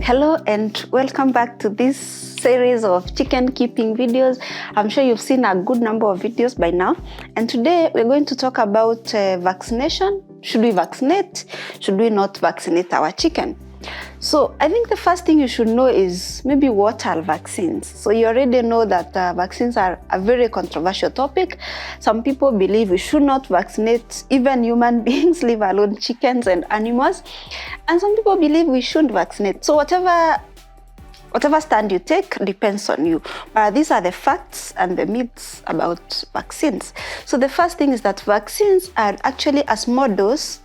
Hello and welcome back to this series of chicken keeping videos. I'm sure you've seen a good number of videos by now, and today we're going to talk about vaccination. Should we vaccinate? Should we not vaccinate our chicken? So I think the first thing you should know is maybe what are vaccines. So you already know that vaccines are a very controversial topic. Some people believe we should not vaccinate even human beings, leave alone chickens and animals. And some people believe we should vaccinate. So whatever stand you take depends on you. But these are the facts and the myths about vaccines. So the first thing is that vaccines are actually a small dose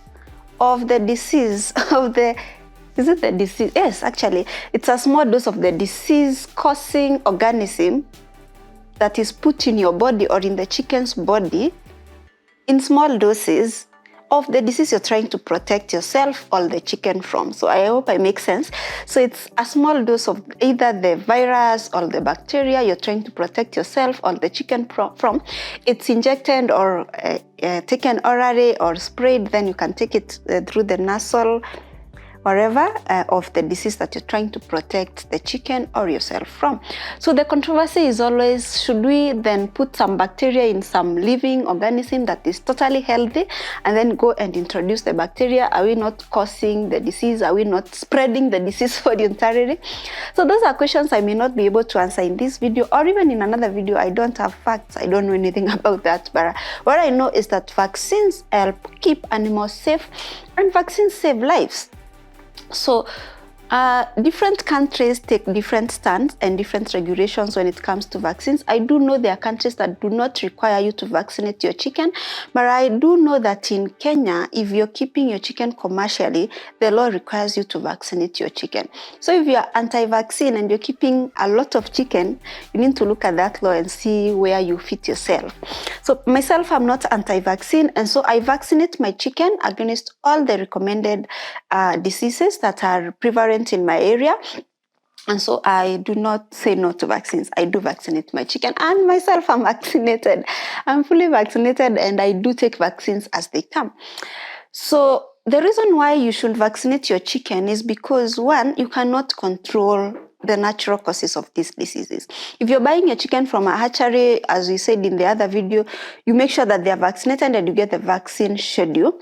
of the disease of the Is it the disease? Yes, actually, it's a small dose of the disease-causing organism that is put in your body or in the chicken's body in small doses of the disease you're trying to protect yourself or the chicken from. So I hope I make sense. So it's a small dose of either the virus or the bacteria you're trying to protect yourself or the chicken from. It's injected or taken orally or sprayed. Then you can take it through the nasal wherever of the disease that you're trying to protect the chicken or yourself from. So the controversy is always, should we then put some bacteria in some living organism that is totally healthy and then go and introduce the bacteria? Are we not causing the disease? Are we not spreading the disease voluntarily? So those are questions I may not be able to answer in this video or even in another video. I don't have facts. I don't know anything about that. But what I know is that vaccines help keep animals safe and vaccines save lives. So different countries take different stands and different regulations when it comes to vaccines. I do know there are countries that do not require you to vaccinate your chicken, but I do know that in Kenya, if you're keeping your chicken commercially, the law requires you to vaccinate your chicken. So if you're anti-vaccine and you're keeping a lot of chicken, you need to look at that law and see where you fit yourself. So myself, I'm not anti-vaccine, and so I vaccinate my chicken against all the recommended diseases that are prevalent in my area. And so I do not say no to vaccines. I do vaccinate my chicken, and myself I'm vaccinated. I'm fully vaccinated and I do take vaccines as they come. So the reason why you should vaccinate your chicken is because, one, you cannot control the natural causes of these diseases. If you're buying a chicken from a hatchery, as we said in the other video, you make sure that they are vaccinated and you get the vaccine schedule.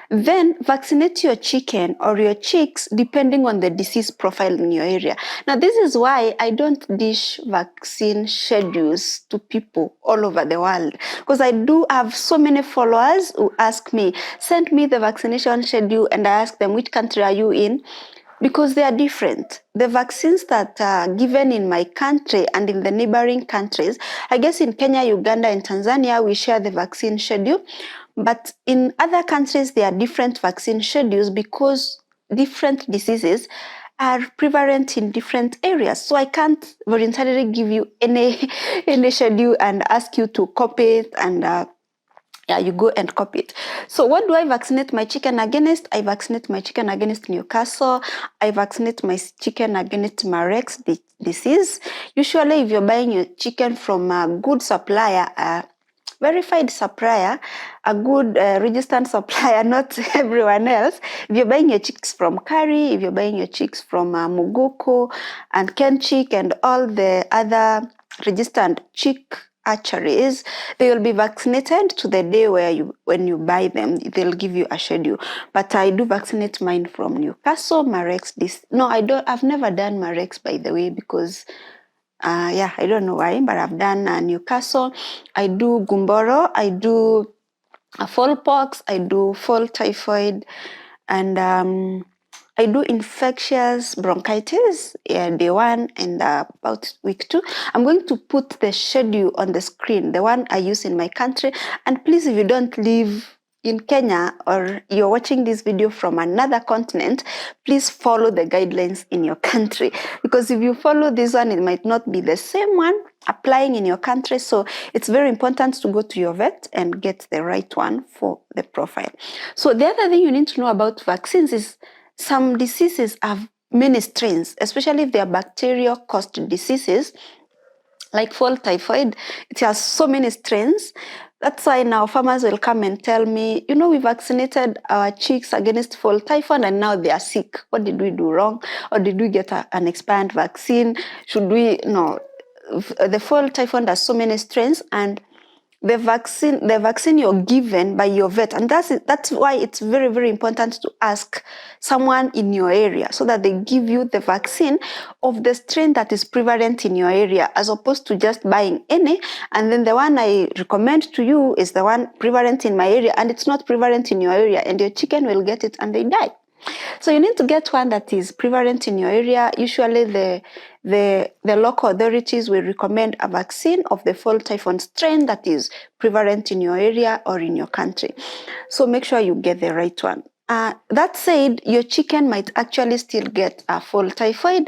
Then vaccinate your chicken or your chicks depending on the disease profile in your area. Now, this is why I don't dish vaccine schedules to people all over the world, because I do have so many followers who ask me, send me the vaccination schedule, and I ask them, which country are you in? Because they are different. The vaccines that are given in my country and in the neighboring countries, I guess in Kenya, Uganda, and Tanzania, we share the vaccine schedule. But in other countries, there are different vaccine schedules because different diseases are prevalent in different areas. So I can't voluntarily give you any schedule and ask you to copy it and you go and copy it. So what do I vaccinate my chicken against? I vaccinate my chicken against Newcastle. I vaccinate my chicken against Marek's disease. Usually, if you're buying your chicken from a good supplier, verified supplier, a good registered supplier, not everyone else. If you're buying your chicks from Curry, if you're buying your chicks from Mugoko and Kenchick and all the other registered chick hatcheries, they will be vaccinated to the day when you buy them. They'll give you a schedule. But I do vaccinate mine from Newcastle, Marek's. I've never done Marek's, by the way, because I don't know why, but I've done Newcastle. I do Gumboro. I do fall pox. I do fall typhoid, and I do infectious bronchitis, day 1 and about week 2. I'm going to put the schedule on the screen, the one I use in my country. And please, if you don't live in Kenya or you're watching this video from another continent, please follow the guidelines in your country. Because if you follow this one, it might not be the same one applying in your country. So it's very important to go to your vet and get the right one for the profile. So the other thing you need to know about vaccines is some diseases have many strains, especially if they are bacterial-caused diseases, like fall typhoid. It has so many strains. That's why now farmers will come and tell me, you know, we vaccinated our chicks against fall typhoid and now they are sick. What did we do wrong? Or did we get an expired vaccine? Should we, no, the fall typhoid has so many strains, and the vaccine you're given by your vet, and that's why it's very, very important to ask someone in your area so that they give you the vaccine of the strain that is prevalent in your area, as opposed to just buying any, and then the one I recommend to you is the one prevalent in my area and it's not prevalent in your area, and your chicken will get it and they die. So you need to get one that is prevalent in your area. Usually the local authorities will recommend a vaccine of the fall typhoid strain that is prevalent in your area or in your country. So make sure you get the right one. That said, your chicken might actually still get a fall typhoid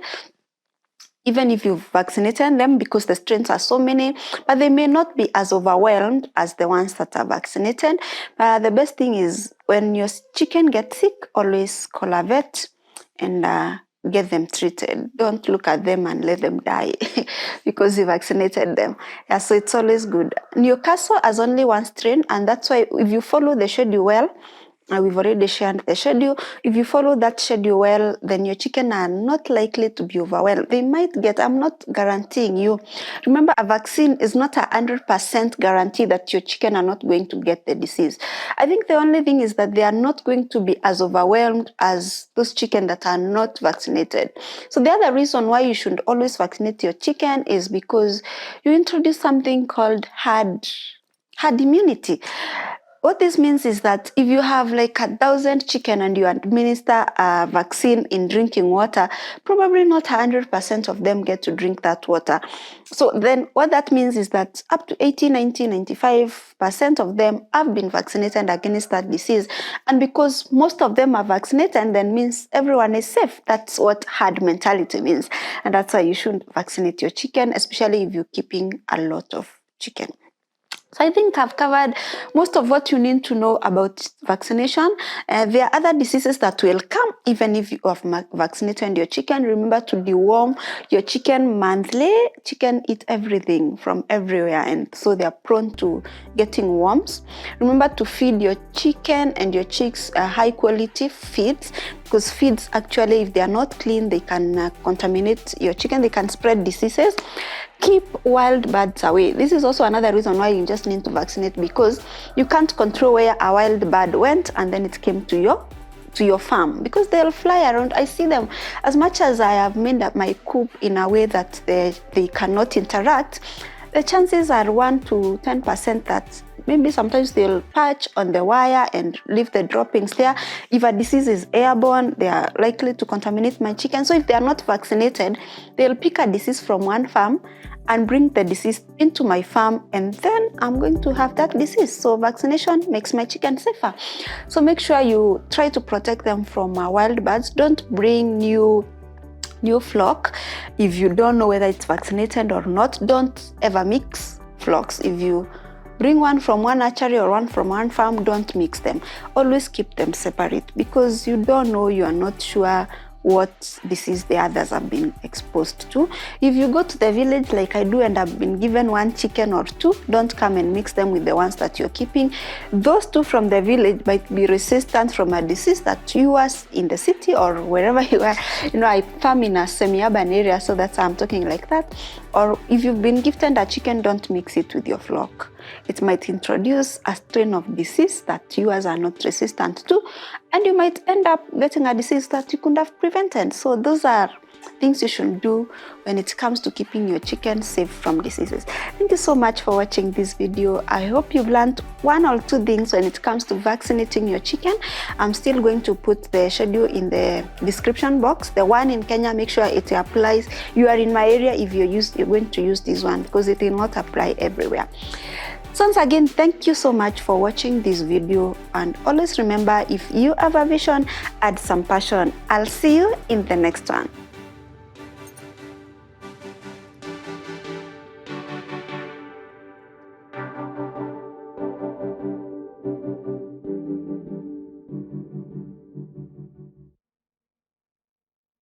even if you've vaccinated them, because the strains are so many, but they may not be as overwhelmed as the ones that are vaccinated. The best thing is when your chicken gets sick, always call a vet and get them treated. Don't look at them and let them die because you vaccinated them. Yeah, so it's always good. Newcastle has only one strain, and that's why if you follow the schedule well, we've already shared the schedule. If you follow that schedule well, then your chicken are not likely to be overwhelmed. They might get, I'm not guaranteeing you. Remember, a vaccine is not 100% guarantee that your chicken are not going to get the disease. I think the only thing is that they are not going to be as overwhelmed as those chicken that are not vaccinated. So the other reason why you should always vaccinate your chicken is because you introduce something called herd immunity. What this means is that if you have like 1,000 chicken and you administer a vaccine in drinking water, probably not 100% of them get to drink that water. So then what that means is that up to 80, 90, 95% of them have been vaccinated against that disease. And because most of them are vaccinated, then means everyone is safe. That's what herd mentality means. And that's why you should vaccinate your chicken, especially if you're keeping a lot of chicken. So I think I've covered most of what you need to know about vaccination. There are other diseases that will come even if you have vaccinated your chicken. Remember to deworm your chicken monthly. Chicken eat everything from everywhere, and so they are prone to getting worms. Remember to feed your chicken and your chicks high quality feeds, because feeds actually, if they are not clean, they can contaminate your chicken, they can spread diseases. Keep wild birds away. This is also another reason why you just need to vaccinate, because you can't control where a wild bird went and then it came to your farm, because they'll fly around. I see them. As much as I have made up my coop in a way that they cannot interact, the chances are 1 to 10% that maybe sometimes they'll perch on the wire and leave the droppings there. If a disease is airborne, they are likely to contaminate my chicken. So if they are not vaccinated, they'll pick a disease from one farm and bring the disease into my farm, and then I'm going to have that disease. So vaccination makes my chicken safer. So make sure you try to protect them from wild birds. Don't bring new flock if you don't know whether it's vaccinated or not. Don't ever mix flocks. If you bring one from one hatchery or one from one farm, don't mix them. Always keep them separate, because you don't know, you are not sure what disease the others have been exposed to. If you go to the village like I do and have been given one chicken or two, don't come and mix them with the ones that you're keeping. Those two from the village might be resistant from a disease that you are in the city or wherever you are. You know, I farm in a semi-urban area, so that's why I'm talking like that. Or if you've been gifted a chicken, don't mix it with your flock. It might introduce a strain of disease that yours are not resistant to, and you might end up getting a disease that you could have prevented. So those are things you should do when it comes to keeping your chicken safe from diseases. Thank you so much for watching this video. I hope you've learned 1 or 2 things when it comes to vaccinating your chicken. I'm still going to put the schedule in the description box. The one in Kenya, make sure it applies. You are in my area if you're going to use this one, because it will not apply everywhere. So once again, thank you so much for watching this video, and always remember, if you have a vision, add some passion. I'll see you in the next one.